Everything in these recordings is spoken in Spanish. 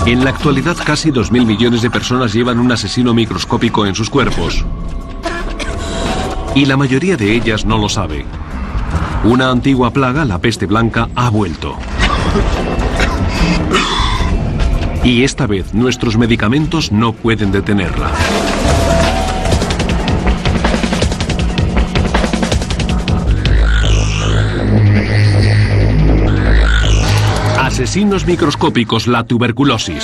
En la actualidad, casi 2.000 millones de personas llevan un asesino microscópico en sus cuerpos. Y la mayoría de ellas no lo sabe. Una antigua plaga, la peste blanca, ha vuelto. Y esta vez nuestros medicamentos no pueden detenerla. Asesinos microscópicos, la tuberculosis.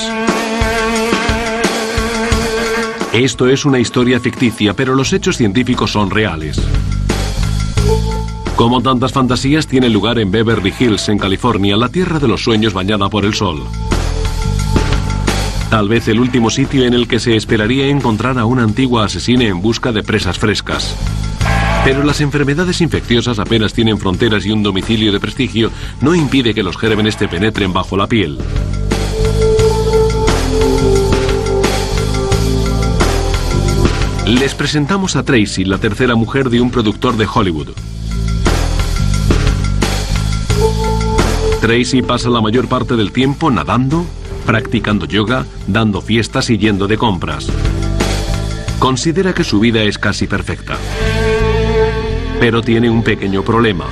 Esto es una historia ficticia, pero los hechos científicos son reales. Como tantas fantasías, tiene lugar en Beverly Hills, en California, la tierra de los sueños bañada por el sol. Tal vez el último sitio en el que se esperaría encontrar a una antigua asesina en busca de presas frescas. Pero las enfermedades infecciosas apenas tienen fronteras y un domicilio de prestigio no impide que los gérmenes te penetren bajo la piel. Les presentamos a Tracy, la tercera mujer de un productor de Hollywood. Tracy pasa la mayor parte del tiempo nadando, practicando yoga, dando fiestas y yendo de compras. Considera que su vida es casi perfecta. Pero tiene un pequeño problema.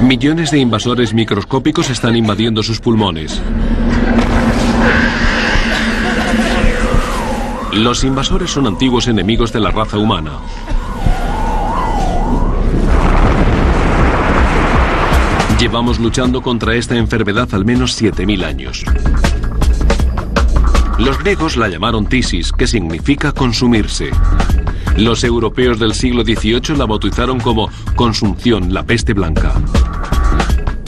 Millones de invasores microscópicos están invadiendo sus pulmones. Los invasores son antiguos enemigos de la raza humana. Llevamos luchando contra esta enfermedad al menos 7.000 años. Los griegos la llamaron tisis, que significa consumirse. Los europeos del siglo XVIII la bautizaron como consunción, la peste blanca.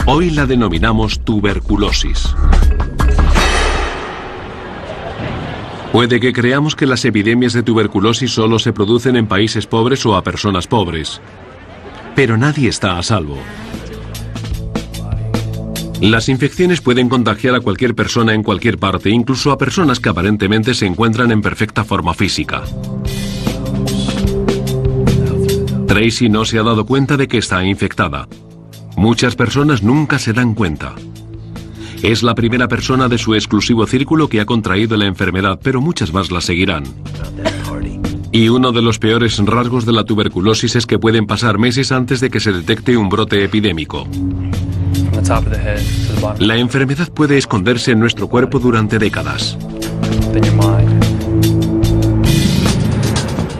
Hoy la denominamos tuberculosis. Puede que creamos que las epidemias de tuberculosis solo se producen en países pobres o a personas pobres. Pero nadie está a salvo. Las infecciones pueden contagiar a cualquier persona en cualquier parte, incluso a personas que aparentemente se encuentran en perfecta forma física. Tracy no se ha dado cuenta de que está infectada. Muchas personas nunca se dan cuenta. Es la primera persona de su exclusivo círculo que ha contraído la enfermedad, pero muchas más la seguirán. Y uno de los peores rasgos de la tuberculosis es que pueden pasar meses antes de que se detecte un brote epidémico. La enfermedad puede esconderse en nuestro cuerpo durante décadas.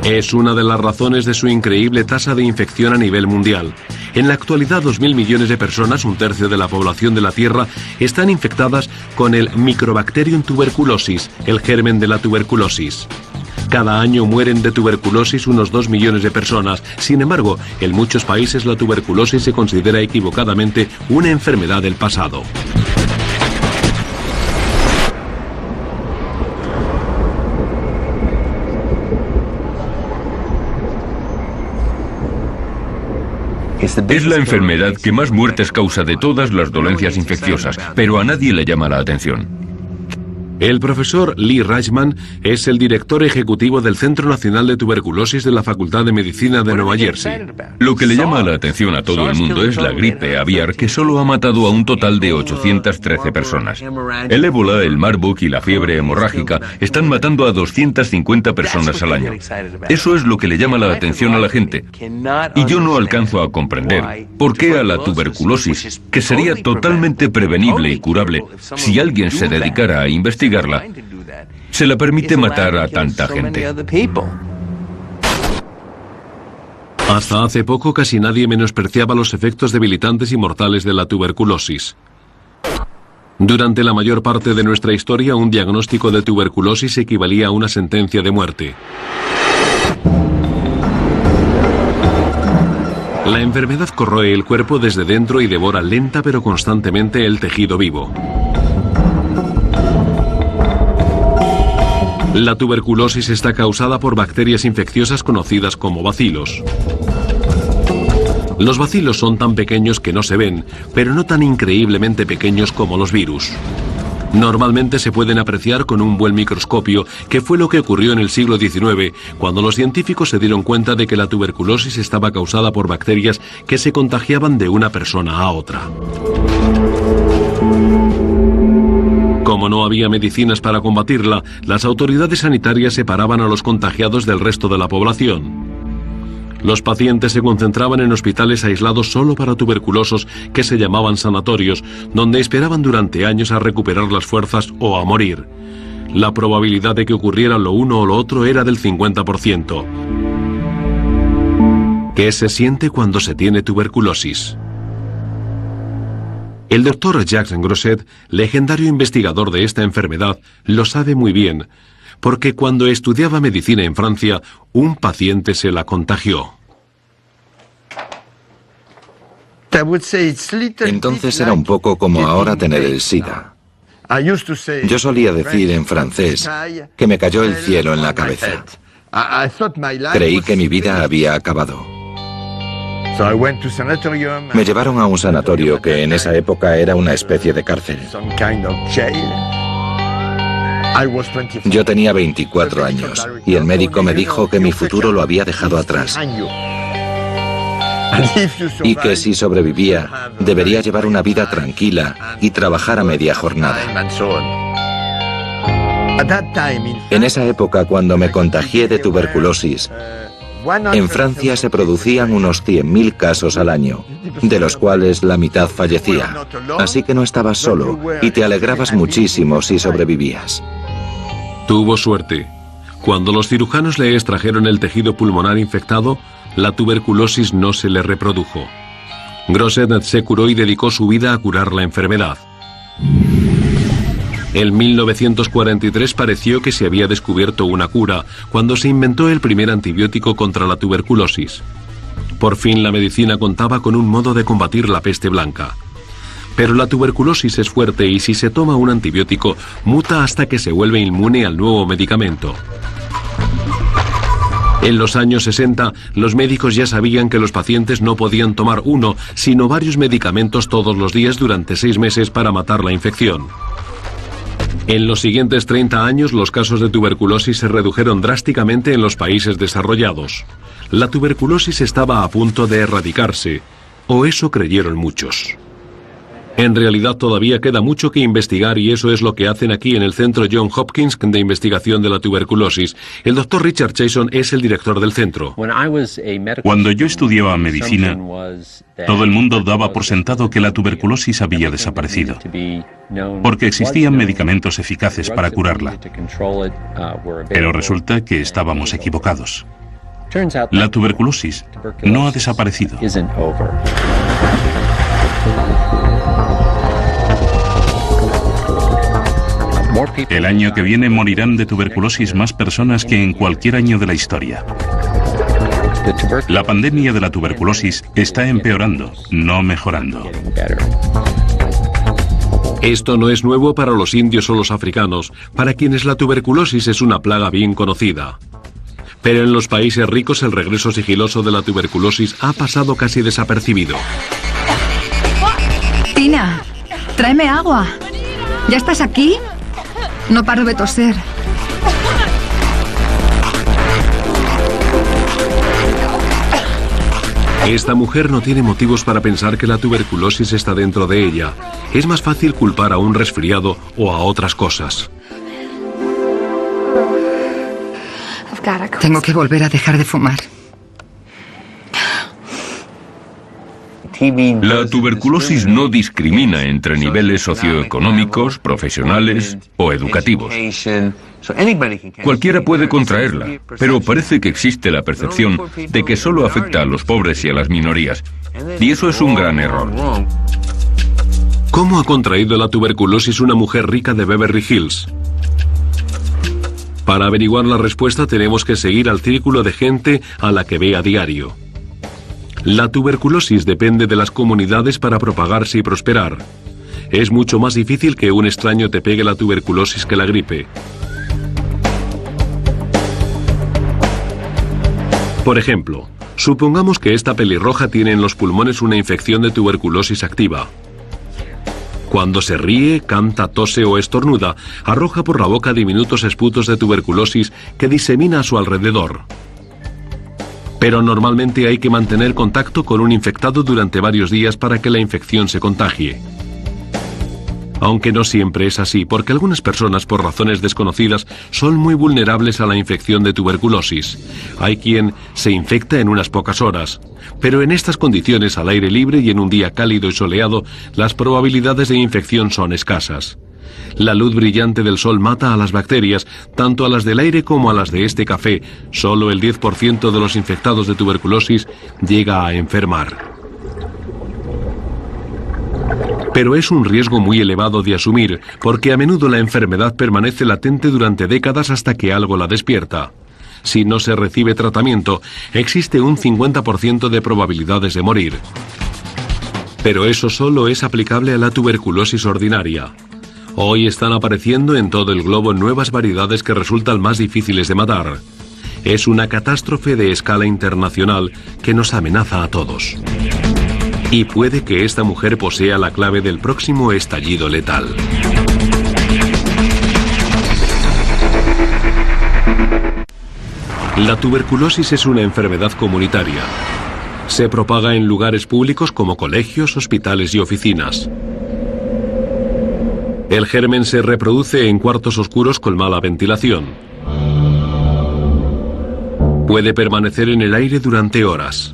Es una de las razones de su increíble tasa de infección a nivel mundial. En la actualidad, 2.000 millones de personas, un tercio de la población de la Tierra, están infectadas con el Mycobacterium tuberculosis, el germen de la tuberculosis. Cada año mueren de tuberculosis unos 2 millones de personas. Sin embargo, en muchos países la tuberculosis se considera equivocadamente una enfermedad del pasado. Es la enfermedad que más muertes causa de todas las dolencias infecciosas, pero a nadie le llama la atención. El profesor Lee Reichman es el director ejecutivo del Centro Nacional de Tuberculosis de la Facultad de Medicina de Nueva Jersey. Lo que le llama la atención a todo el mundo es la gripe aviar, que solo ha matado a un total de 813 personas. El ébola, el Marburg y la fiebre hemorrágica están matando a 250 personas al año. Eso es lo que le llama la atención a la gente. Y yo no alcanzo a comprender por qué a la tuberculosis, que sería totalmente prevenible y curable si alguien se dedicara a investigarla, se le permite matar a tanta gente. Hasta hace poco casi nadie menospreciaba los efectos debilitantes y mortales de la tuberculosis. Durante la mayor parte de nuestra historia, un diagnóstico de tuberculosis equivalía a una sentencia de muerte. La enfermedad corroe el cuerpo desde dentro y devora lenta pero constantemente el tejido vivo. La tuberculosis está causada por bacterias infecciosas conocidas como bacilos. Los bacilos son tan pequeños que no se ven, pero no tan increíblemente pequeños como los virus. Normalmente se pueden apreciar con un buen microscopio, que fue lo que ocurrió en el siglo XIX, cuando los científicos se dieron cuenta de que la tuberculosis estaba causada por bacterias que se contagiaban de una persona a otra. Como no había medicinas para combatirla, las autoridades sanitarias separaban a los contagiados del resto de la población. Los pacientes se concentraban en hospitales aislados solo para tuberculosos que se llamaban sanatorios, donde esperaban durante años a recuperar las fuerzas o a morir. La probabilidad de que ocurriera lo uno o lo otro era del 50%. ¿Qué se siente cuando se tiene tuberculosis? El doctor Jacques Grosset, legendario investigador de esta enfermedad, lo sabe muy bien, porque cuando estudiaba medicina en Francia, un paciente se la contagió. Entonces era un poco como ahora tener el SIDA. Yo solía decir en francés que me cayó el cielo en la cabeza. Creí que mi vida había acabado. Me llevaron a un sanatorio que en esa época era una especie de cárcel. Yo tenía 24 años y el médico me dijo que mi futuro lo había dejado atrás y que si sobrevivía debería llevar una vida tranquila y trabajar a media jornada. En esa época, cuando me contagié de tuberculosis, en Francia se producían unos 100.000 casos al año, de los cuales la mitad fallecía. Así que no estabas solo y te alegrabas muchísimo si sobrevivías. Tuvo suerte. Cuando los cirujanos le extrajeron el tejido pulmonar infectado, la tuberculosis no se le reprodujo. Grosset se curó y dedicó su vida a curar la enfermedad. En 1943 pareció que se había descubierto una cura cuando se inventó el primer antibiótico contra la tuberculosis. Por fin la medicina contaba con un modo de combatir la peste blanca. Pero la tuberculosis es fuerte y si se toma un antibiótico, muta hasta que se vuelve inmune al nuevo medicamento. En los años 60, los médicos ya sabían que los pacientes no podían tomar uno, sino varios medicamentos todos los días durante 6 meses para matar la infección. En los siguientes 30 años, los casos de tuberculosis se redujeron drásticamente en los países desarrollados. La tuberculosis estaba a punto de erradicarse, o eso creyeron muchos. En realidad todavía queda mucho que investigar y eso es lo que hacen aquí en el Centro Johns Hopkins de Investigación de la Tuberculosis. El doctor Richard Chason es el director del centro. Cuando yo estudiaba medicina, todo el mundo daba por sentado que la tuberculosis había desaparecido, porque existían medicamentos eficaces para curarla. Pero resulta que estábamos equivocados. La tuberculosis no ha desaparecido. El año que viene morirán de tuberculosis más personas que en cualquier año de la historia. La pandemia de la tuberculosis está empeorando, no mejorando. Esto no es nuevo para los indios o los africanos, para quienes la tuberculosis es una plaga bien conocida. Pero en los países ricos el regreso sigiloso de la tuberculosis ha pasado casi desapercibido. Tina, tráeme agua. ¿Ya estás aquí? No paro de toser. Esta mujer no tiene motivos para pensar que la tuberculosis está dentro de ella. Es más fácil culpar a un resfriado o a otras cosas. Tengo que volver a dejar de fumar. La tuberculosis no discrimina entre niveles socioeconómicos, profesionales o educativos. Cualquiera puede contraerla, pero parece que existe la percepción de que solo afecta a los pobres y a las minorías. Y eso es un gran error. ¿Cómo ha contraído la tuberculosis una mujer rica de Beverly Hills? Para averiguar la respuesta tenemos que seguir al círculo de gente a la que ve a diario. La tuberculosis depende de las comunidades para propagarse y prosperar. Es mucho más difícil que un extraño te pegue la tuberculosis que la gripe. Por ejemplo, supongamos que esta pelirroja tiene en los pulmones una infección de tuberculosis activa. Cuando se ríe, canta, tose o estornuda, arroja por la boca diminutos esputos de tuberculosis que disemina a su alrededor. Pero normalmente hay que mantener contacto con un infectado durante varios días para que la infección se contagie. Aunque no siempre es así, porque algunas personas, por razones desconocidas, son muy vulnerables a la infección de tuberculosis. Hay quien se infecta en unas pocas horas, pero en estas condiciones, al aire libre y en un día cálido y soleado, las probabilidades de infección son escasas. La luz brillante del sol mata a las bacterias, tanto a las del aire como a las de este café. Solo el 10% de los infectados de tuberculosis llega a enfermar. Pero es un riesgo muy elevado de asumir, porque a menudo la enfermedad permanece latente durante décadas hasta que algo la despierta. Si no se recibe tratamiento, existe un 50% de probabilidades de morir. Pero eso solo es aplicable a la tuberculosis ordinaria. Hoy están apareciendo en todo el globo nuevas variedades que resultan más difíciles de matar. Es una catástrofe de escala internacional que nos amenaza a todos. Y puede que esta mujer posea la clave del próximo estallido letal. La tuberculosis es una enfermedad comunitaria. Se propaga en lugares públicos como colegios, hospitales y oficinas. El germen se reproduce en cuartos oscuros con mala ventilación. Puede permanecer en el aire durante horas.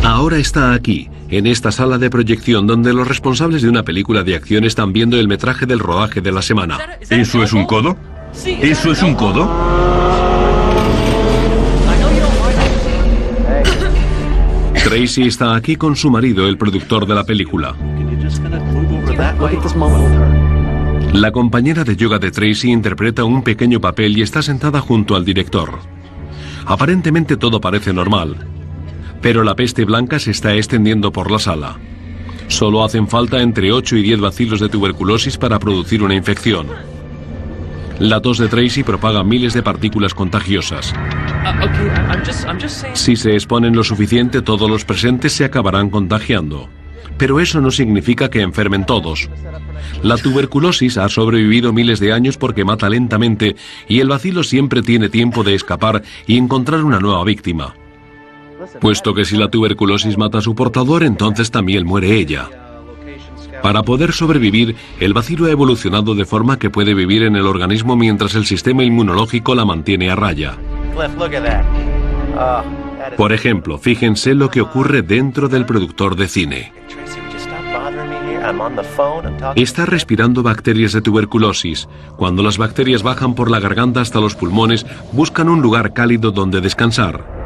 Ahora está aquí, en esta sala de proyección donde los responsables de una película de acción están viendo el metraje del rodaje de la semana. ¿Eso es un codo? ¿Eso es un codo? Tracy está aquí con su marido, el productor de la película. La compañera de yoga de Tracy interpreta un pequeño papel y está sentada junto al director. Aparentemente todo parece normal, pero la peste blanca se está extendiendo por la sala. Solo hacen falta entre 8 y 10 bacilos de tuberculosis para producir una infección. La tos de Tracy propaga miles de partículas contagiosas. Si se exponen lo suficiente, todos los presentes se acabarán contagiando. Pero eso no significa que enfermen todos. La tuberculosis ha sobrevivido miles de años porque mata lentamente y el bacilo siempre tiene tiempo de escapar y encontrar una nueva víctima. Puesto que si la tuberculosis mata a su portador, entonces también muere ella. Para poder sobrevivir, el bacilo ha evolucionado de forma que puede vivir en el organismo mientras el sistema inmunológico la mantiene a raya. Por ejemplo, fíjense lo que ocurre dentro del productor de cine. Está respirando bacterias de tuberculosis. Cuando las bacterias bajan por la garganta hasta los pulmones, buscan un lugar cálido donde descansar.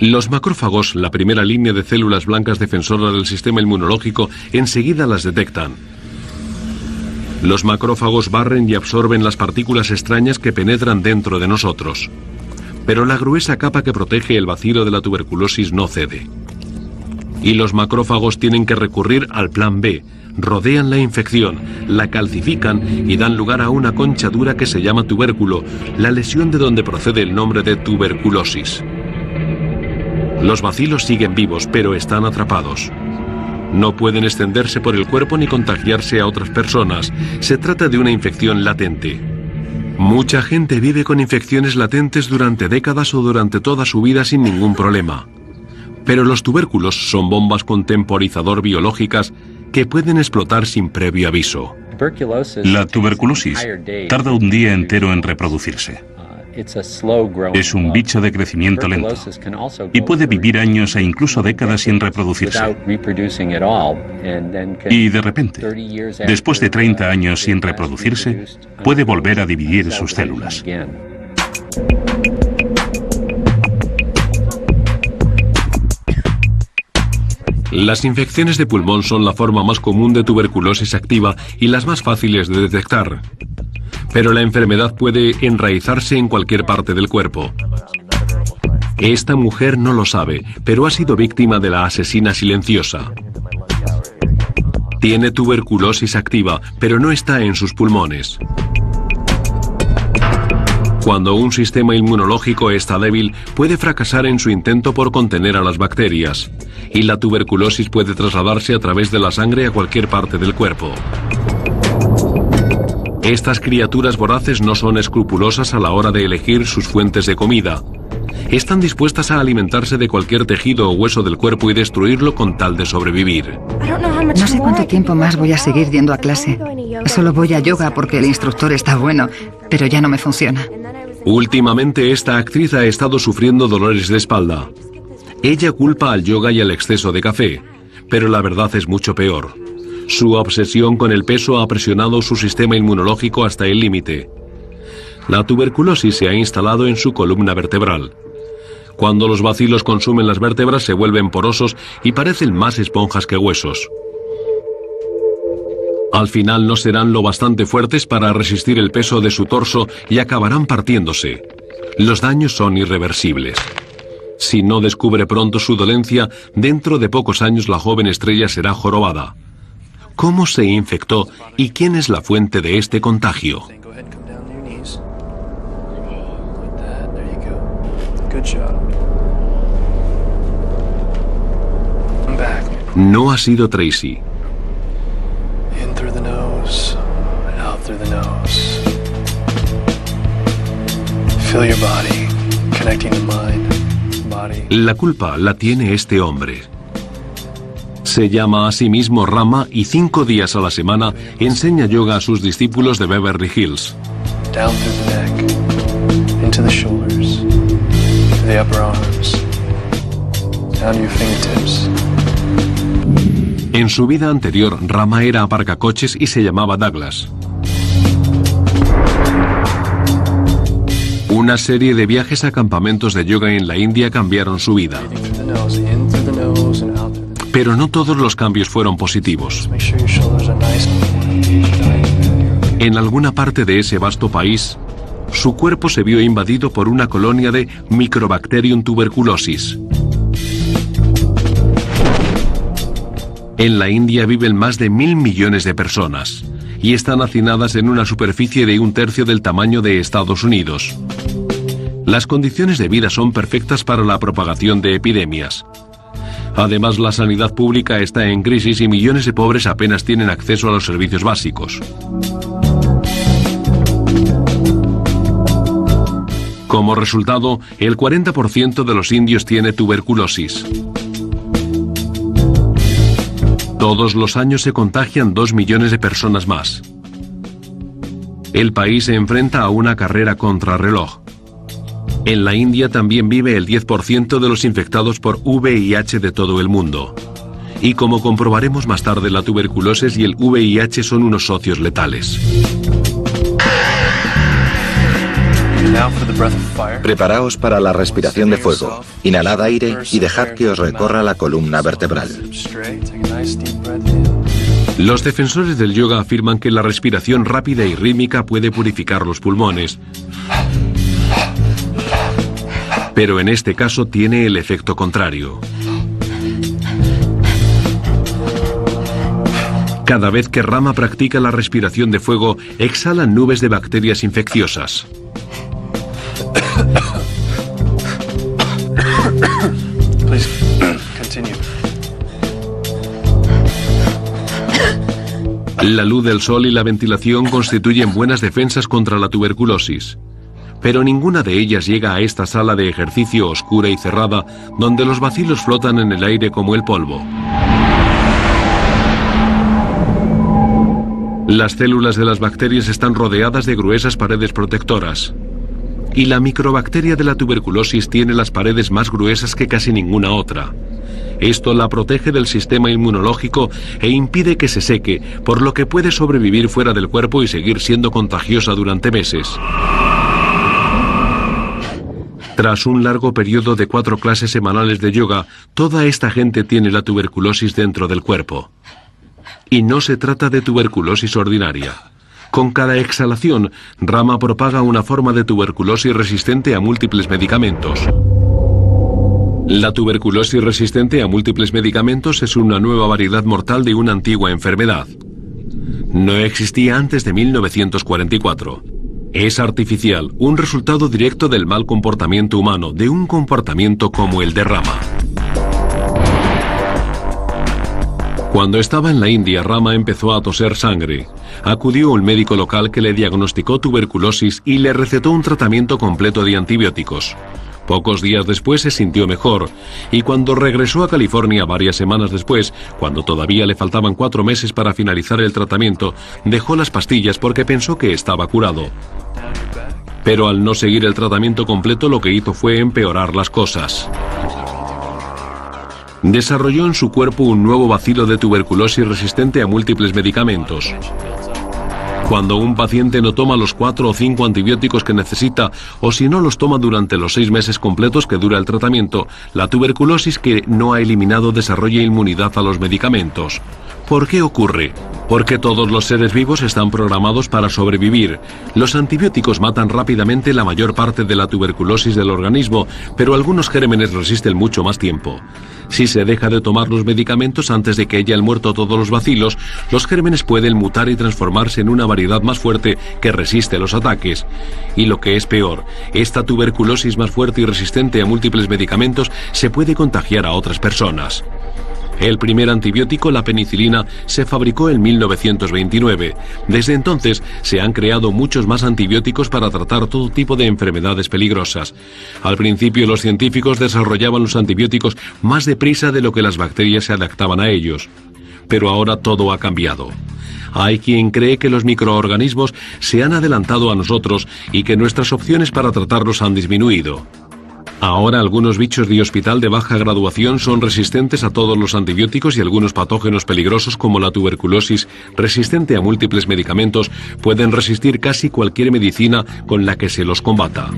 Los macrófagos, la primera línea de células blancas defensoras del sistema inmunológico, enseguida las detectan. Los macrófagos barren y absorben las partículas extrañas que penetran dentro de nosotros. Pero la gruesa capa que protege el bacilo de la tuberculosis no cede. Y los macrófagos tienen que recurrir al plan B. Rodean la infección, la calcifican y dan lugar a una concha dura que se llama tubérculo, la lesión de donde procede el nombre de tuberculosis. Los bacilos siguen vivos, pero están atrapados. No pueden extenderse por el cuerpo ni contagiarse a otras personas. Se trata de una infección latente. Mucha gente vive con infecciones latentes durante décadas o durante toda su vida sin ningún problema. Pero los tubérculos son bombas con temporizador biológicas que pueden explotar sin previo aviso. La tuberculosis tarda un día entero en reproducirse. Es un bicho de crecimiento lento y puede vivir años e incluso décadas sin reproducirse. Y de repente, después de 30 años sin reproducirse, puede volver a dividir sus células. Las infecciones de pulmón son la forma más común de tuberculosis activa y las más fáciles de detectar. Pero la enfermedad puede enraizarse en cualquier parte del cuerpo. Esta mujer no lo sabe, pero ha sido víctima de la asesina silenciosa. Tiene tuberculosis activa, pero no está en sus pulmones. Cuando un sistema inmunológico está débil, puede fracasar en su intento por contener a las bacterias, y la tuberculosis puede trasladarse a través de la sangre a cualquier parte del cuerpo. Estas criaturas voraces no son escrupulosas a la hora de elegir sus fuentes de comida. están dispuestas a alimentarse de cualquier tejido o hueso del cuerpo y destruirlo con tal de sobrevivir. No sé cuánto tiempo más voy a seguir yendo a clase. Solo voy a yoga porque el instructor está bueno, pero ya no me funciona. Últimamente esta actriz ha estado sufriendo dolores de espalda. Ella culpa al yoga y al exceso de café, pero la verdad es mucho peor. Su obsesión con el peso ha presionado su sistema inmunológico hasta el límite. La tuberculosis se ha instalado en su columna vertebral. Cuando los bacilos consumen las vértebras se vuelven porosos y parecen más esponjas que huesos. Al final no serán lo bastante fuertes para resistir el peso de su torso y acabarán partiéndose. Los daños son irreversibles. Si no descubre pronto su dolencia, dentro de pocos años la joven estrella será jorobada. ¿Cómo se infectó y quién es la fuente de este contagio? No ha sido Tracy. La culpa la tiene este hombre. Se llama a sí mismo Rama y 5 días a la semana enseña yoga a sus discípulos de Beverly Hills. Down through the neck, into the shoulders, to the upper arms, down to your fingertips. En su vida anterior, Rama era aparcacoches y se llamaba Douglas. Una serie de viajes a campamentos de yoga en la India cambiaron su vida. Pero no todos los cambios fueron positivos. En alguna parte de ese vasto país, su cuerpo se vio invadido por una colonia de Microbacterium tuberculosis. En la India viven más de 1.000 millones de personas y están hacinadas en una superficie de 1/3 del tamaño de Estados Unidos. Las condiciones de vida son perfectas para la propagación de epidemias. Además, la sanidad pública está en crisis y millones de pobres apenas tienen acceso a los servicios básicos. Como resultado, el 40% de los indios tiene tuberculosis. Todos los años se contagian 2 millones de personas más. El país se enfrenta a una carrera contrarreloj. En la India también vive el 10% de los infectados por VIH de todo el mundo. Y como comprobaremos más tarde, la tuberculosis y el VIH son unos socios letales. Preparaos para la respiración de fuego. Inhalad aire y dejad que os recorra la columna vertebral. Los defensores del yoga afirman que la respiración rápida y rítmica puede purificar los pulmones. Pero en este caso tiene el efecto contrario. Cada vez que Rama practica la respiración de fuego, exhalan nubes de bacterias infecciosas. La luz del sol y la ventilación constituyen buenas defensas contra la tuberculosis. Pero ninguna de ellas llega a esta sala de ejercicio oscura y cerrada, donde los bacilos flotan en el aire como el polvo. Las células de las bacterias están rodeadas de gruesas paredes protectoras. Y la microbacteria de la tuberculosis tiene las paredes más gruesas que casi ninguna otra. Esto la protege del sistema inmunológico e impide que se seque, por lo que puede sobrevivir fuera del cuerpo y seguir siendo contagiosa durante meses. Tras un largo periodo de 4 clases semanales de yoga, toda esta gente tiene la tuberculosis dentro del cuerpo. Y no se trata de tuberculosis ordinaria. Con cada exhalación, Rama propaga una forma de tuberculosis resistente a múltiples medicamentos. La tuberculosis resistente a múltiples medicamentos es una nueva variedad mortal de una antigua enfermedad. No existía antes de 1944. Es artificial, un resultado directo del mal comportamiento humano, de un comportamiento como el de Rama. Cuando estaba en la India, Rama empezó a toser sangre. Acudió a un médico local que le diagnosticó tuberculosis y le recetó un tratamiento completo de antibióticos. Pocos días después se sintió mejor, y cuando regresó a California varias semanas después, cuando todavía le faltaban 4 meses para finalizar el tratamiento, dejó las pastillas porque pensó que estaba curado. Pero al no seguir el tratamiento completo, lo que hizo fue empeorar las cosas. Desarrolló en su cuerpo un nuevo bacilo de tuberculosis resistente a múltiples medicamentos. Cuando un paciente no toma los 4 o 5 antibióticos que necesita, o si no los toma durante los 6 meses completos que dura el tratamiento, la tuberculosis que no ha eliminado desarrolla inmunidad a los medicamentos. ¿Por qué ocurre? Porque todos los seres vivos están programados para sobrevivir. Los antibióticos matan rápidamente la mayor parte de la tuberculosis del organismo, pero algunos gérmenes resisten mucho más tiempo. Si se deja de tomar los medicamentos antes de que hayan muerto todos los bacilos, los gérmenes pueden mutar y transformarse en una variedad más fuerte que resiste los ataques. Y lo que es peor, esta tuberculosis más fuerte y resistente a múltiples medicamentos se puede contagiar a otras personas. El primer antibiótico, la penicilina, se fabricó en 1929. Desde entonces se han creado muchos más antibióticos para tratar todo tipo de enfermedades peligrosas. Al principio los científicos desarrollaban los antibióticos más deprisa de lo que las bacterias se adaptaban a ellos. Pero ahora todo ha cambiado. Hay quien cree que los microorganismos se han adelantado a nosotros y que nuestras opciones para tratarlos han disminuido. Ahora algunos bichos de hospital de baja graduación son resistentes a todos los antibióticos y algunos patógenos peligrosos como la tuberculosis, resistente a múltiples medicamentos, pueden resistir casi cualquier medicina con la que se los combata.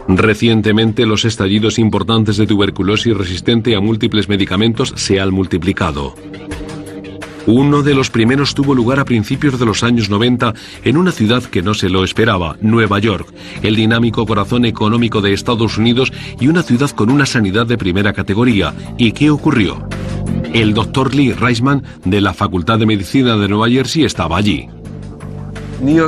Recientemente los estallidos importantes de tuberculosis resistente a múltiples medicamentos se han multiplicado. Uno de los primeros tuvo lugar a principios de los años 90 en una ciudad que no se lo esperaba, Nueva York, el dinámico corazón económico de Estados Unidos y una ciudad con una sanidad de primera categoría. ¿Y qué ocurrió? El Dr. Lee Reisman de la Facultad de Medicina de Nueva Jersey estaba allí.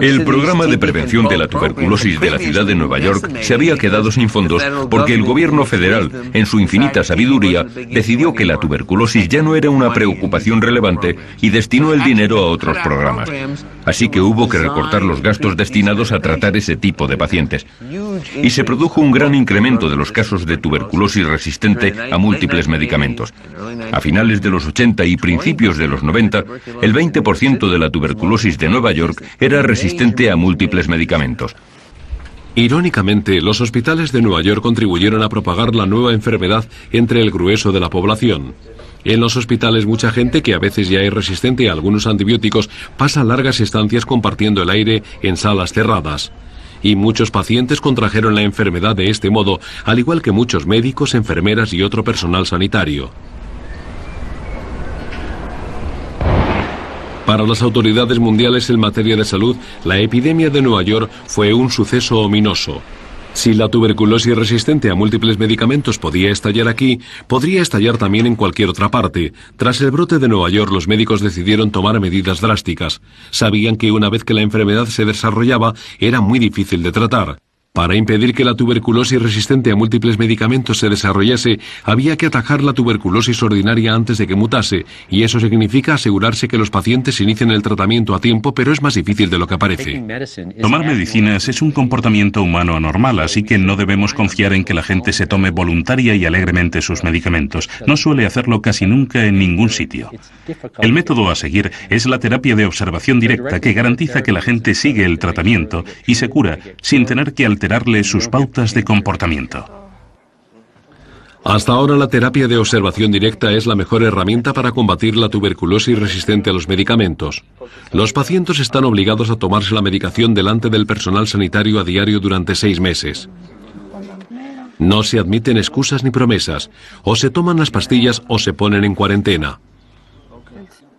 El programa de prevención de la tuberculosis de la ciudad de Nueva York se había quedado sin fondos porque el gobierno federal, en su infinita sabiduría, decidió que la tuberculosis ya no era una preocupación relevante y destinó el dinero a otros programas. Así que hubo que recortar los gastos destinados a tratar ese tipo de pacientes. Y se produjo un gran incremento de los casos de tuberculosis resistente a múltiples medicamentos. A finales de los 80 y principios de los 90, el 20% de la tuberculosis de Nueva York era resistente a múltiples medicamentos. Irónicamente, los hospitales de Nueva York contribuyeron a propagar la nueva enfermedad entre el grueso de la población. En los hospitales mucha gente que a veces ya es resistente a algunos antibióticos pasa largas estancias compartiendo el aire en salas cerradas. Y muchos pacientes contrajeron la enfermedad de este modo, al igual que muchos médicos, enfermeras y otro personal sanitario. Para las autoridades mundiales en materia de salud, la epidemia de Nueva York fue un suceso ominoso. Si la tuberculosis resistente a múltiples medicamentos podía estallar aquí, podría estallar también en cualquier otra parte. Tras el brote de Nueva York, los médicos decidieron tomar medidas drásticas. Sabían que una vez que la enfermedad se desarrollaba, era muy difícil de tratar. Para impedir que la tuberculosis resistente a múltiples medicamentos se desarrollase, había que atajar la tuberculosis ordinaria antes de que mutase, y eso significa asegurarse que los pacientes inicien el tratamiento a tiempo, pero es más difícil de lo que parece. Tomar medicinas es un comportamiento humano anormal, así que no debemos confiar en que la gente se tome voluntaria y alegremente sus medicamentos. No suele hacerlo casi nunca en ningún sitio. El método a seguir es la terapia de observación directa, que garantiza que la gente sigue el tratamiento y se cura sin tener que alterarle sus pautas de comportamiento. Hasta ahora la terapia de observación directa es la mejor herramienta para combatir la tuberculosis resistente a los medicamentos. Los pacientes están obligados a tomarse la medicación delante del personal sanitario a diario durante 6 meses. No se admiten excusas ni promesas. O se toman las pastillas o se ponen en cuarentena.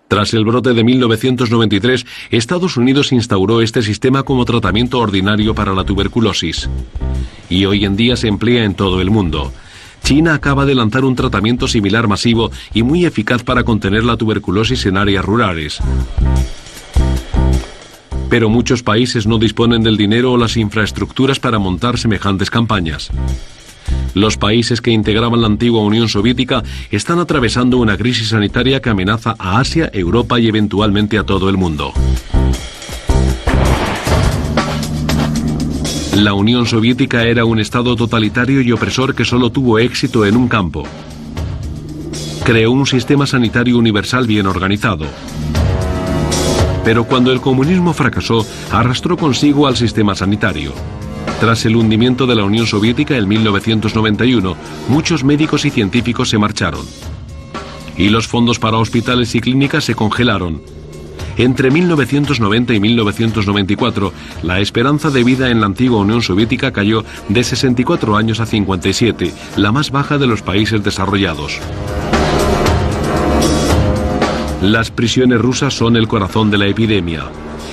Tras el brote de 1993, Estados Unidos instauró este sistema como tratamiento ordinario para la tuberculosis. Y hoy en día se emplea en todo el mundo. China acaba de lanzar un tratamiento similar masivo y muy eficaz para contener la tuberculosis en áreas rurales. Pero muchos países no disponen del dinero o las infraestructuras para montar semejantes campañas. Los países que integraban la antigua Unión Soviética están atravesando una crisis sanitaria que amenaza a Asia, Europa y eventualmente a todo el mundo. La Unión Soviética era un estado totalitario y opresor que solo tuvo éxito en un campo. Creó un sistema sanitario universal bien organizado. Pero cuando el comunismo fracasó, arrastró consigo al sistema sanitario. Tras el hundimiento de la Unión Soviética en 1991, muchos médicos y científicos se marcharon. Y los fondos para hospitales y clínicas se congelaron. Entre 1990 y 1994, la esperanza de vida en la antigua Unión Soviética cayó de 64 años a 57, la más baja de los países desarrollados. Las prisiones rusas son el corazón de la epidemia.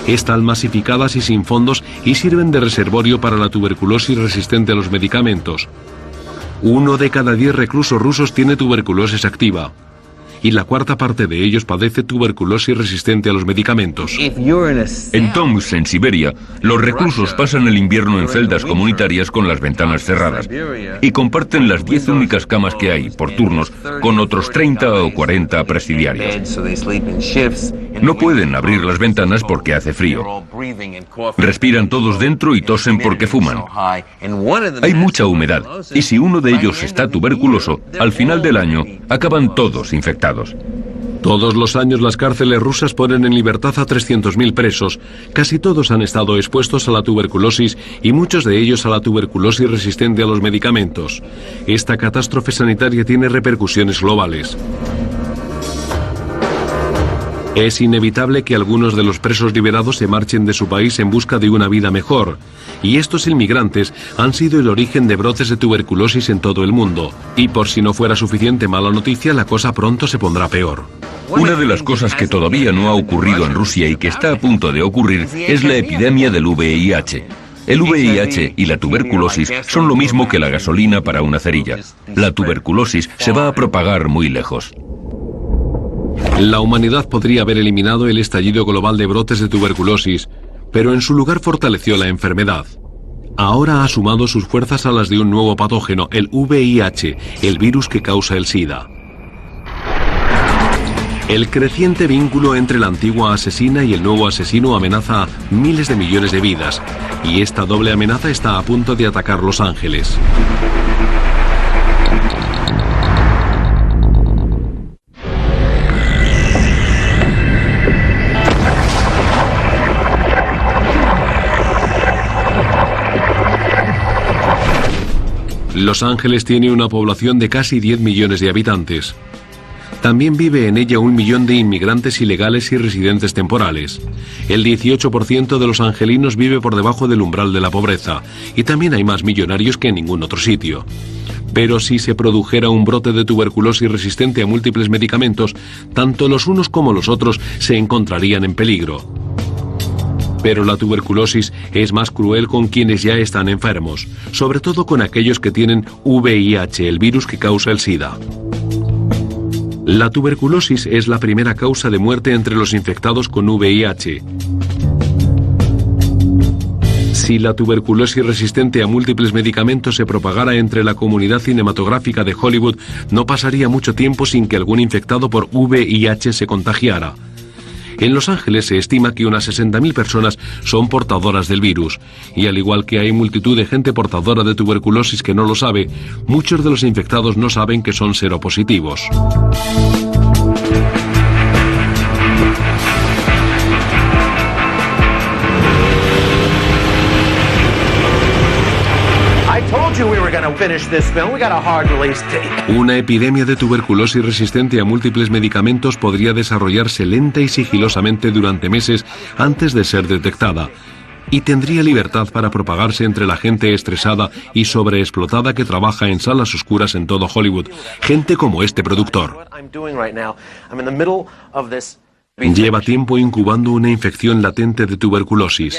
Están masificadas y sin fondos y sirven de reservorio para la tuberculosis resistente a los medicamentos. 1 de cada 10 reclusos rusos tiene tuberculosis activa. Y la cuarta parte de ellos padece tuberculosis resistente a los medicamentos. En Tomsk, en Siberia, los reclusos pasan el invierno en celdas comunitarias con las ventanas cerradas y comparten las 10 únicas camas que hay, por turnos, con otros 30 o 40 presidiarios. No pueden abrir las ventanas porque hace frío. Respiran todos dentro y tosen porque fuman. Hay mucha humedad y si uno de ellos está tuberculoso, al final del año acaban todos infectados. Todos los años las cárceles rusas ponen en libertad a 300.000 presos. Casi todos han estado expuestos a la tuberculosis y muchos de ellos a la tuberculosis resistente a los medicamentos. Esta catástrofe sanitaria tiene repercusiones globales. Es inevitable que algunos de los presos liberados se marchen de su país en busca de una vida mejor. Y estos inmigrantes han sido el origen de brotes de tuberculosis en todo el mundo. Y por si no fuera suficiente mala noticia, la cosa pronto se pondrá peor. Una de las cosas que todavía no ha ocurrido en Rusia y que está a punto de ocurrir es la epidemia del VIH. El VIH y la tuberculosis son lo mismo que la gasolina para una cerilla. La tuberculosis se va a propagar muy lejos. La humanidad podría haber eliminado el estallido global de brotes de tuberculosis, pero en su lugar fortaleció la enfermedad. Ahora ha sumado sus fuerzas a las de un nuevo patógeno, el VIH, el virus que causa el SIDA. El creciente vínculo entre la antigua asesina y el nuevo asesino amenaza a miles de millones de vidas, y esta doble amenaza está a punto de atacar Los Ángeles. Los Ángeles tiene una población de casi 10 millones de habitantes. También vive en ella 1 millón de inmigrantes ilegales y residentes temporales. El 18% de los angelinos vive por debajo del umbral de la pobreza, y también hay más millonarios que en ningún otro sitio. Pero si se produjera un brote de tuberculosis resistente a múltiples medicamentos, tanto los unos como los otros se encontrarían en peligro. Pero la tuberculosis es más cruel con quienes ya están enfermos, sobre todo con aquellos que tienen VIH, el virus que causa el SIDA. La tuberculosis es la primera causa de muerte entre los infectados con VIH. Si la tuberculosis resistente a múltiples medicamentos se propagara entre la comunidad cinematográfica de Hollywood, no pasaría mucho tiempo sin que algún infectado por VIH se contagiara. En Los Ángeles se estima que unas 60.000 personas son portadoras del virus, y al igual que hay multitud de gente portadora de tuberculosis que no lo sabe, muchos de los infectados no saben que son seropositivos. Una epidemia de tuberculosis resistente a múltiples medicamentos podría desarrollarse lenta y sigilosamente durante meses antes de ser detectada, y tendría libertad para propagarse entre la gente estresada y sobreexplotada que trabaja en salas oscuras en todo Hollywood, gente como este productor. Lleva tiempo incubando una infección latente de tuberculosis.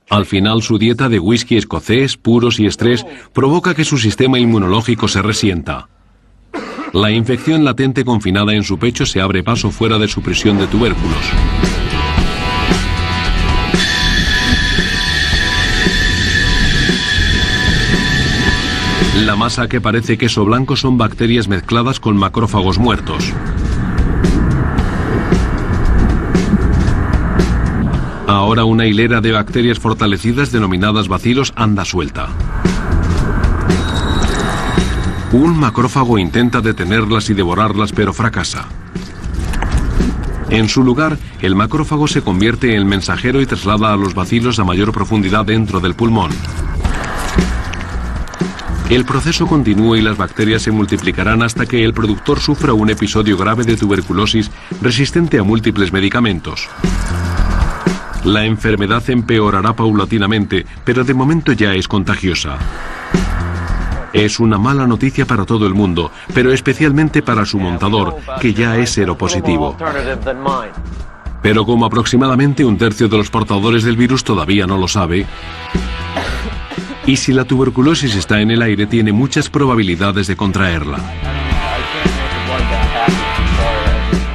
Al final, su dieta de whisky escocés, puros y estrés provoca que su sistema inmunológico se resienta. La infección latente confinada en su pecho se abre paso fuera de su prisión de tubérculos. La masa que parece queso blanco son bacterias mezcladas con macrófagos muertos. Ahora una hilera de bacterias fortalecidas denominadas bacilos anda suelta. Un macrófago intenta detenerlas y devorarlas, pero fracasa. En su lugar, el macrófago se convierte en mensajero y traslada a los bacilos a mayor profundidad dentro del pulmón. El proceso continúa y las bacterias se multiplicarán hasta que el productor sufra un episodio grave de tuberculosis resistente a múltiples medicamentos. La enfermedad empeorará paulatinamente, pero de momento ya es contagiosa. Es una mala noticia para todo el mundo, pero especialmente para su montador, que ya es seropositivo. Pero como aproximadamente un tercio de los portadores del virus todavía no lo sabe, y si la tuberculosis está en el aire, tiene muchas probabilidades de contraerla.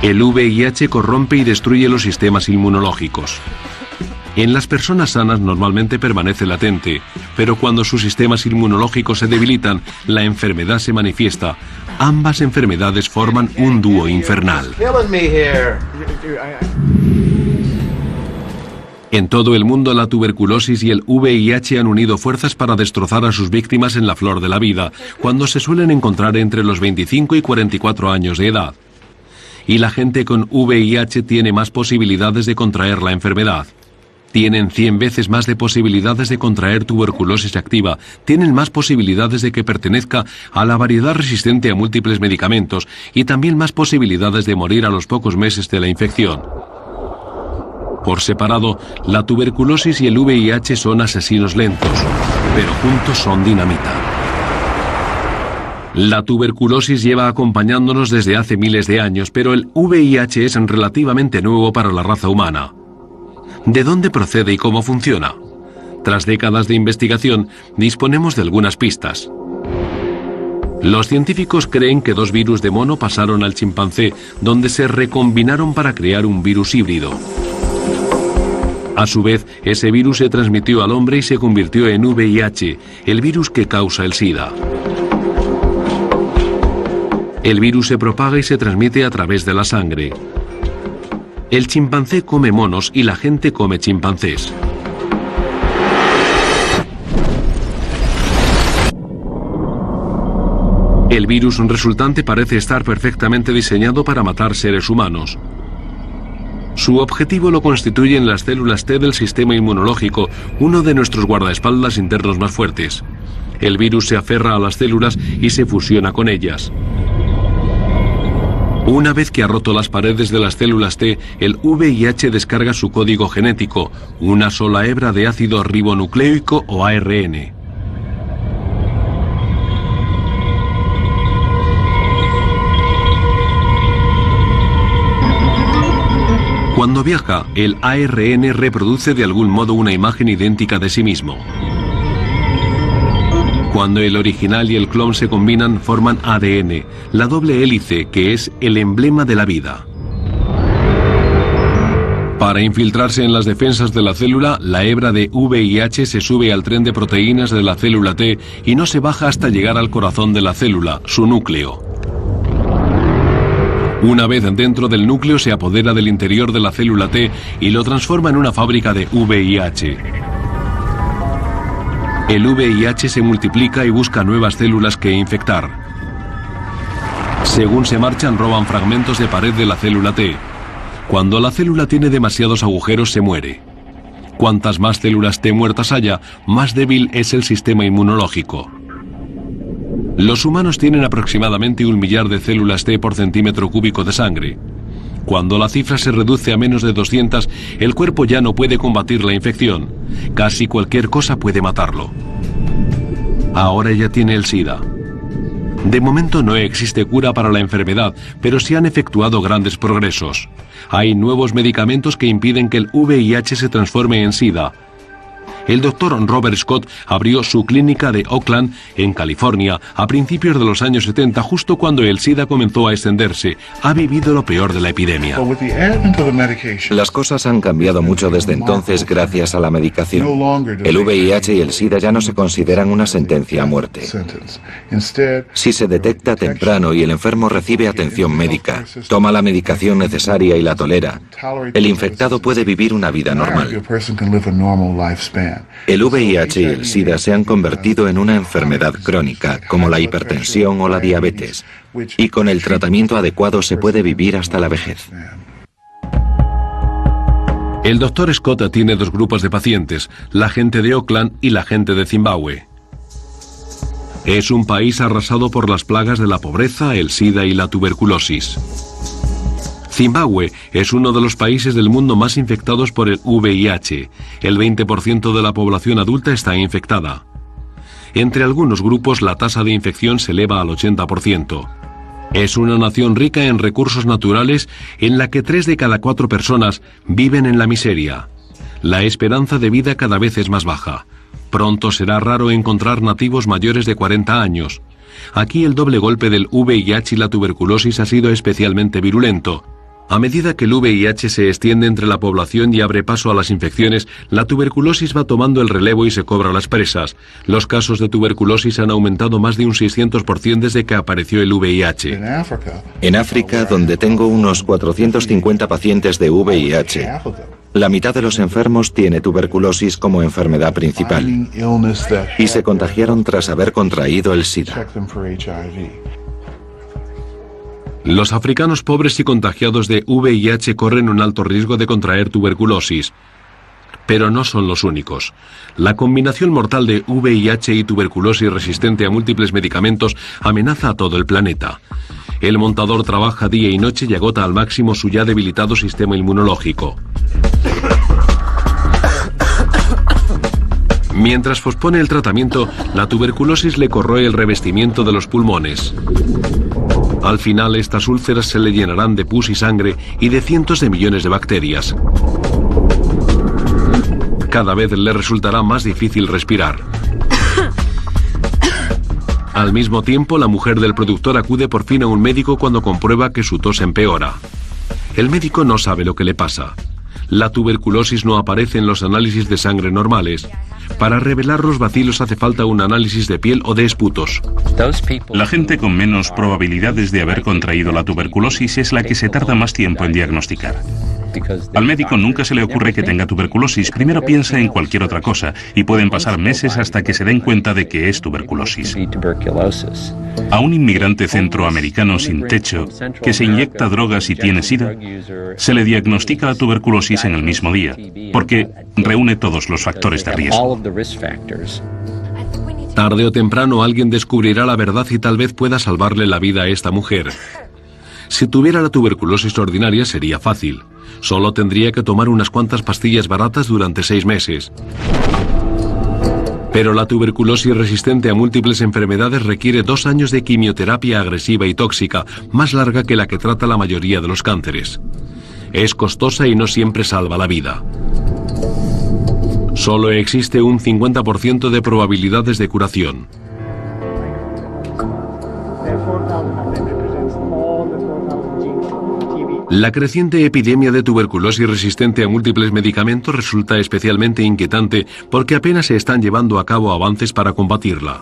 El VIH corrompe y destruye los sistemas inmunológicos. En las personas sanas normalmente permanece latente, pero cuando sus sistemas inmunológicos se debilitan, la enfermedad se manifiesta. Ambas enfermedades forman un dúo infernal. En todo el mundo, la tuberculosis y el VIH han unido fuerzas para destrozar a sus víctimas en la flor de la vida, cuando se suelen encontrar entre los 25 y 44 años de edad. Y la gente con VIH tiene más posibilidades de contraer la enfermedad. Tienen 100 veces más de posibilidades de contraer tuberculosis activa, tienen más posibilidades de que pertenezca a la variedad resistente a múltiples medicamentos y también más posibilidades de morir a los pocos meses de la infección. Por separado, la tuberculosis y el VIH son asesinos lentos, pero juntos son dinamita. La tuberculosis lleva acompañándonos desde hace miles de años, pero el VIH es relativamente nuevo para la raza humana. ¿De dónde procede y cómo funciona? Tras décadas de investigación, disponemos de algunas pistas. Los científicos creen que 2 virus de mono pasaron al chimpancé, donde se recombinaron para crear un virus híbrido. A su vez, ese virus se transmitió al hombre y se convirtió en VIH, el virus que causa el SIDA. El virus se propaga y se transmite a través de la sangre. El chimpancé come monos y la gente come chimpancés. El virus resultante parece estar perfectamente diseñado para matar seres humanos. Su objetivo lo constituyen las células T del sistema inmunológico, uno de nuestros guardaespaldas internos más fuertes. El virus se aferra a las células y se fusiona con ellas. Una vez que ha roto las paredes de las células T, el VIH descarga su código genético, una sola hebra de ácido ribonucleico o ARN. Cuando viaja, el ARN reproduce de algún modo una imagen idéntica de sí mismo. Cuando el original y el clon se combinan, forman ADN, la doble hélice que es el emblema de la vida. Para infiltrarse en las defensas de la célula, la hebra de VIH se sube al tren de proteínas de la célula T y no se baja hasta llegar al corazón de la célula, su núcleo. Una vez dentro del núcleo, se apodera del interior de la célula T y lo transforma en una fábrica de VIH. El VIH se multiplica y busca nuevas células que infectar. Según se marchan, roban fragmentos de pared de la célula T. Cuando la célula tiene demasiados agujeros, se muere. Cuantas más células T muertas haya, más débil es el sistema inmunológico. Los humanos tienen aproximadamente 1 millar de células T por centímetro cúbico de sangre. Cuando la cifra se reduce a menos de 200, el cuerpo ya no puede combatir la infección. Casi cualquier cosa puede matarlo. Ahora ya tiene el SIDA. De momento no existe cura para la enfermedad, pero se han efectuado grandes progresos. Hay nuevos medicamentos que impiden que el VIH se transforme en SIDA. El doctor Robert Scott abrió su clínica de Oakland, en California, a principios de los años 70, justo cuando el SIDA comenzó a extenderse. Ha vivido lo peor de la epidemia. Las cosas han cambiado mucho desde entonces gracias a la medicación. El VIH y el SIDA ya no se consideran una sentencia a muerte. Si se detecta temprano y el enfermo recibe atención médica, toma la medicación necesaria y la tolera, el infectado puede vivir una vida normal. El VIH y el SIDA se han convertido en una enfermedad crónica, como la hipertensión o la diabetes, y con el tratamiento adecuado se puede vivir hasta la vejez. El doctor Scott tiene dos grupos de pacientes, la gente de Oakland y la gente de Zimbabue. Es un país arrasado por las plagas de la pobreza, el SIDA y la tuberculosis. Zimbabue es uno de los países del mundo más infectados por el VIH. El 20% de la población adulta está infectada. Entre algunos grupos la tasa de infección se eleva al 80%. Es una nación rica en recursos naturales en la que 3 de cada 4 personas viven en la miseria. La esperanza de vida cada vez es más baja. Pronto será raro encontrar nativos mayores de 40 años. Aquí el doble golpe del VIH y la tuberculosis ha sido especialmente virulento. A medida que el VIH se extiende entre la población y abre paso a las infecciones, la tuberculosis va tomando el relevo y se cobra las presas. Los casos de tuberculosis han aumentado más de un 600% desde que apareció el VIH. En África, donde tengo unos 450 pacientes de VIH, la mitad de los enfermos tiene tuberculosis como enfermedad principal y se contagiaron tras haber contraído el SIDA. Los africanos pobres y contagiados de VIH corren un alto riesgo de contraer tuberculosis. Pero no son los únicos. La combinación mortal de VIH y tuberculosis resistente a múltiples medicamentos amenaza a todo el planeta. El montador trabaja día y noche y agota al máximo su ya debilitado sistema inmunológico. Mientras pospone el tratamiento, la tuberculosis le corroe el revestimiento de los pulmones. Al final, estas úlceras se le llenarán de pus y sangre y de cientos de millones de bacterias. Cada vez le resultará más difícil respirar. Al mismo tiempo, la mujer del productor acude por fin a un médico cuando comprueba que su tos empeora. El médico no sabe lo que le pasa. La tuberculosis no aparece en los análisis de sangre normales. Para revelar los bacilos hace falta un análisis de piel o de esputos. La gente con menos probabilidades de haber contraído la tuberculosis es la que se tarda más tiempo en diagnosticar. Al médico nunca se le ocurre que tenga tuberculosis, primero piensa en cualquier otra cosa y pueden pasar meses hasta que se den cuenta de que es tuberculosis. A un inmigrante centroamericano sin techo que se inyecta drogas y tiene SIDA, se le diagnostica la tuberculosis en el mismo día, porque reúne todos los factores de riesgo. Tarde o temprano alguien descubrirá la verdad y tal vez pueda salvarle la vida a esta mujer. Si tuviera la tuberculosis ordinaria sería fácil. Solo tendría que tomar unas cuantas pastillas baratas durante 6 meses. Pero la tuberculosis resistente a múltiples enfermedades requiere 2 años de quimioterapia agresiva y tóxica, más larga que la que trata la mayoría de los cánceres. Es costosa y no siempre salva la vida. Solo existe un 50% de probabilidades de curación. La creciente epidemia de tuberculosis resistente a múltiples medicamentos resulta especialmente inquietante porque apenas se están llevando a cabo avances para combatirla.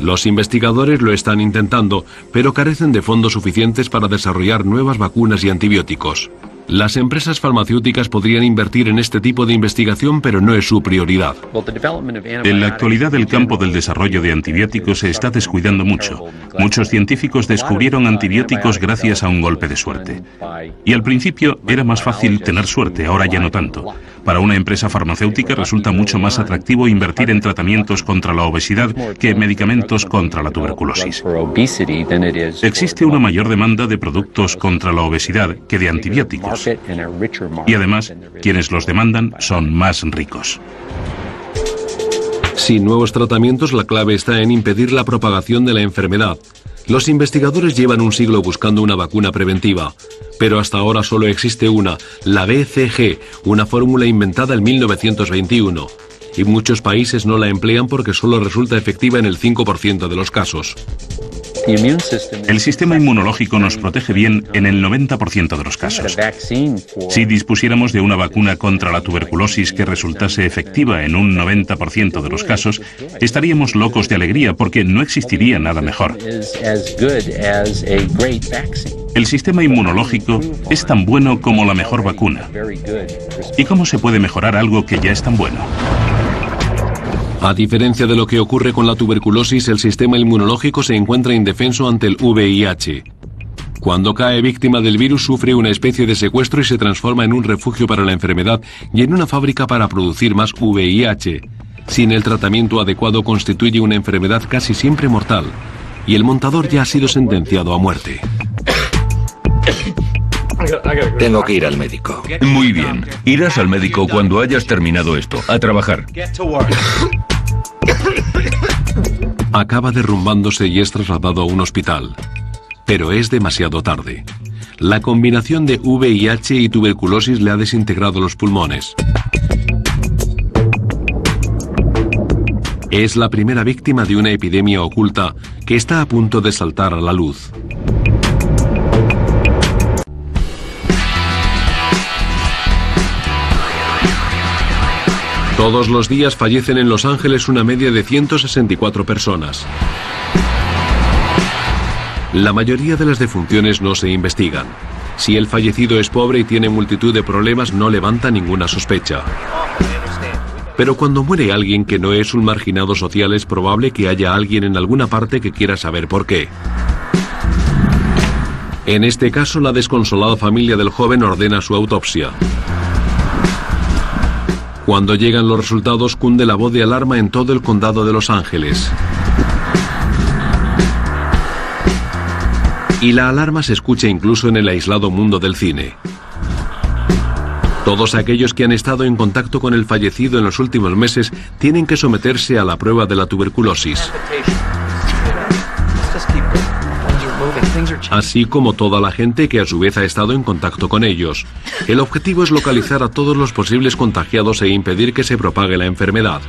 Los investigadores lo están intentando, pero carecen de fondos suficientes para desarrollar nuevas vacunas y antibióticos. Las empresas farmacéuticas podrían invertir en este tipo de investigación, pero no es su prioridad. En la actualidad, el campo del desarrollo de antibióticos se está descuidando mucho. Muchos científicos descubrieron antibióticos gracias a un golpe de suerte. Y al principio era más fácil tener suerte, ahora ya no tanto. Para una empresa farmacéutica resulta mucho más atractivo invertir en tratamientos contra la obesidad que en medicamentos contra la tuberculosis. Existe una mayor demanda de productos contra la obesidad que de antibióticos. Y además, quienes los demandan son más ricos. Sin nuevos tratamientos, la clave está en impedir la propagación de la enfermedad. Los investigadores llevan un siglo buscando una vacuna preventiva, pero hasta ahora solo existe una, la BCG, una fórmula inventada en 1921. y muchos países no la emplean porque solo resulta efectiva en el 5% de los casos. El sistema inmunológico nos protege bien en el 90% de los casos. Si dispusiéramos de una vacuna contra la tuberculosis que resultase efectiva en un 90% de los casos, estaríamos locos de alegría porque no existiría nada mejor. El sistema inmunológico es tan bueno como la mejor vacuna. ¿Y cómo se puede mejorar algo que ya es tan bueno? A diferencia de lo que ocurre con la tuberculosis, el sistema inmunológico se encuentra indefenso ante el VIH. Cuando cae víctima del virus, sufre una especie de secuestro y se transforma en un refugio para la enfermedad y en una fábrica para producir más VIH. Sin el tratamiento adecuado, constituye una enfermedad casi siempre mortal, y el montador ya ha sido sentenciado a muerte. Tengo que ir al médico. Muy bien. Irás al médico cuando hayas terminado esto. A trabajar. Acaba derrumbándose y es trasladado a un hospital. Pero es demasiado tarde. La combinación de VIH y tuberculosis le ha desintegrado los pulmones. Es la primera víctima de una epidemia oculta que está a punto de saltar a la luz. Todos los días fallecen en Los Ángeles una media de 164 personas. La mayoría de las defunciones no se investigan. Si el fallecido es pobre y tiene multitud de problemas, no levanta ninguna sospecha. Pero cuando muere alguien que no es un marginado social, es probable que haya alguien en alguna parte que quiera saber por qué. En este caso, la desconsolada familia del joven ordena su autopsia. Cuando llegan los resultados, cunde la voz de alarma en todo el condado de Los Ángeles. Y la alarma se escucha incluso en el aislado mundo del cine. Todos aquellos que han estado en contacto con el fallecido en los últimos meses tienen que someterse a la prueba de la tuberculosis. Así como toda la gente que a su vez ha estado en contacto con ellos. El objetivo es localizar a todos los posibles contagiados e impedir que se propague la enfermedad.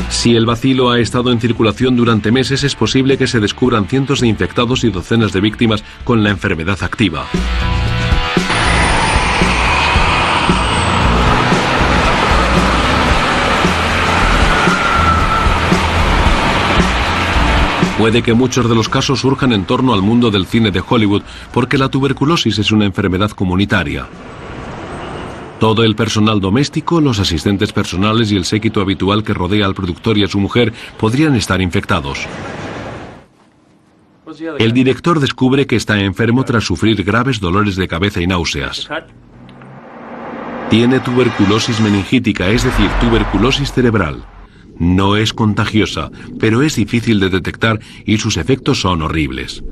Si el bacilo ha estado en circulación durante meses, es posible que se descubran cientos de infectados y docenas de víctimas con la enfermedad activa. Puede que muchos de los casos surjan en torno al mundo del cine de Hollywood, porque la tuberculosis es una enfermedad comunitaria. Todo el personal doméstico, los asistentes personales y el séquito habitual que rodea al productor y a su mujer podrían estar infectados. El director descubre que está enfermo tras sufrir graves dolores de cabeza y náuseas. Tiene tuberculosis meningítica, es decir, tuberculosis cerebral. No es contagiosa, pero es difícil de detectar y sus efectos son horribles.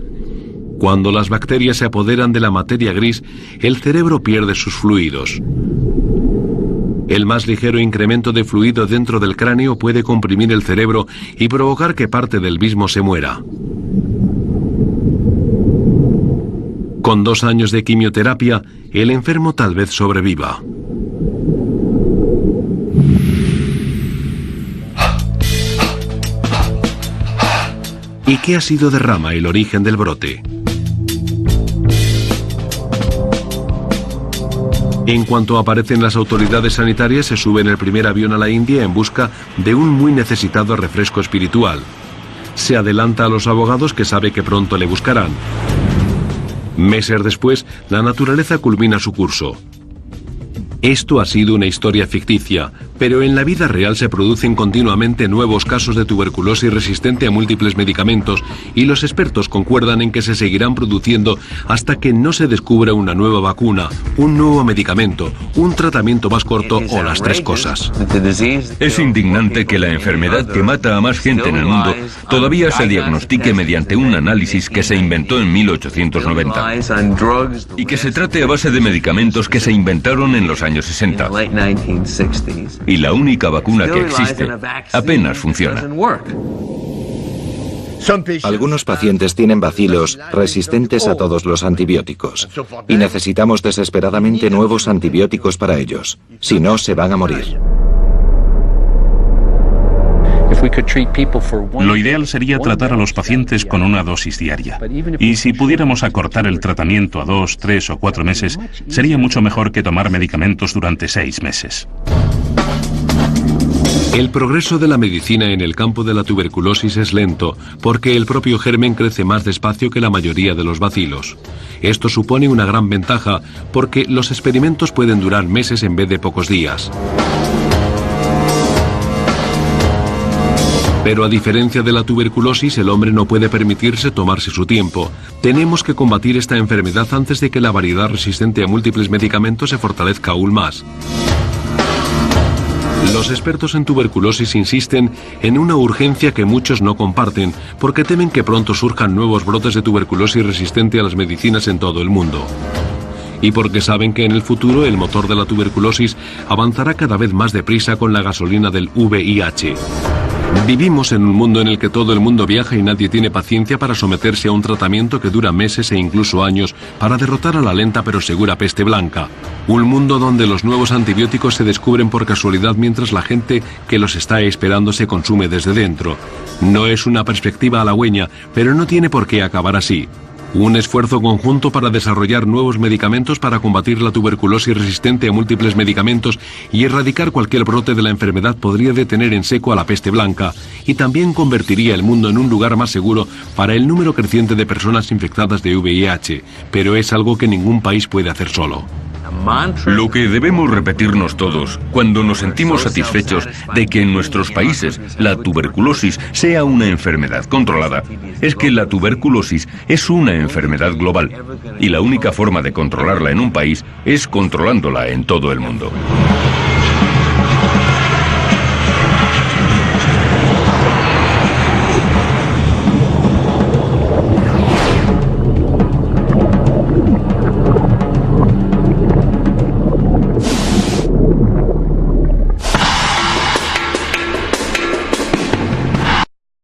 Cuando las bacterias se apoderan de la materia gris, el cerebro pierde sus fluidos. El más ligero incremento de fluido dentro del cráneo puede comprimir el cerebro y provocar que parte del mismo se muera. Con 2 años de quimioterapia, el enfermo tal vez sobreviva. ¿Y qué ha sido de Rama el origen del brote? En cuanto aparecen las autoridades sanitarias, se sube en el primer avión a la India en busca de un muy necesitado refresco espiritual. Se adelanta a los abogados que sabe que pronto le buscarán. Meses después, la naturaleza culmina su curso. Esto ha sido una historia ficticia, pero en la vida real se producen continuamente nuevos casos de tuberculosis resistente a múltiples medicamentos y los expertos concuerdan en que se seguirán produciendo hasta que no se descubra una nueva vacuna, un nuevo medicamento, un tratamiento más corto o las 3 cosas. Es indignante que la enfermedad que mata a más gente en el mundo todavía se diagnostique mediante un análisis que se inventó en 1890 y que se trate a base de medicamentos que se inventaron en los años 60. Y la única vacuna que existe apenas funciona. Algunos pacientes tienen bacilos resistentes a todos los antibióticos y necesitamos desesperadamente nuevos antibióticos para ellos. Si no, se van a morir. Lo ideal sería tratar a los pacientes con una dosis diaria. Y si pudiéramos acortar el tratamiento a 2, 3 o 4 meses, sería mucho mejor que tomar medicamentos durante 6 meses. El progreso de la medicina en el campo de la tuberculosis es lento, porque el propio germen crece más despacio que la mayoría de los bacilos. Esto supone una gran ventaja, porque los experimentos pueden durar meses en vez de pocos días. Pero a diferencia de la tuberculosis, el hombre no puede permitirse tomarse su tiempo. Tenemos que combatir esta enfermedad antes de que la variedad resistente a múltiples medicamentos se fortalezca aún más. Los expertos en tuberculosis insisten en una urgencia que muchos no comparten, porque temen que pronto surjan nuevos brotes de tuberculosis resistente a las medicinas en todo el mundo. Y porque saben que en el futuro el motor de la tuberculosis avanzará cada vez más deprisa con la gasolina del VIH. Vivimos en un mundo en el que todo el mundo viaja y nadie tiene paciencia para someterse a un tratamiento que dura meses e incluso años para derrotar a la lenta pero segura peste blanca. Un mundo donde los nuevos antibióticos se descubren por casualidad mientras la gente que los está esperando se consume desde dentro. No es una perspectiva halagüeña, pero no tiene por qué acabar así. Un esfuerzo conjunto para desarrollar nuevos medicamentos para combatir la tuberculosis resistente a múltiples medicamentos y erradicar cualquier brote de la enfermedad podría detener en seco a la peste blanca y también convertiría el mundo en un lugar más seguro para el número creciente de personas infectadas de VIH, pero es algo que ningún país puede hacer solo. Lo que debemos repetirnos todos cuando nos sentimos satisfechos de que en nuestros países la tuberculosis sea una enfermedad controlada es que la tuberculosis es una enfermedad global y la única forma de controlarla en un país es controlándola en todo el mundo.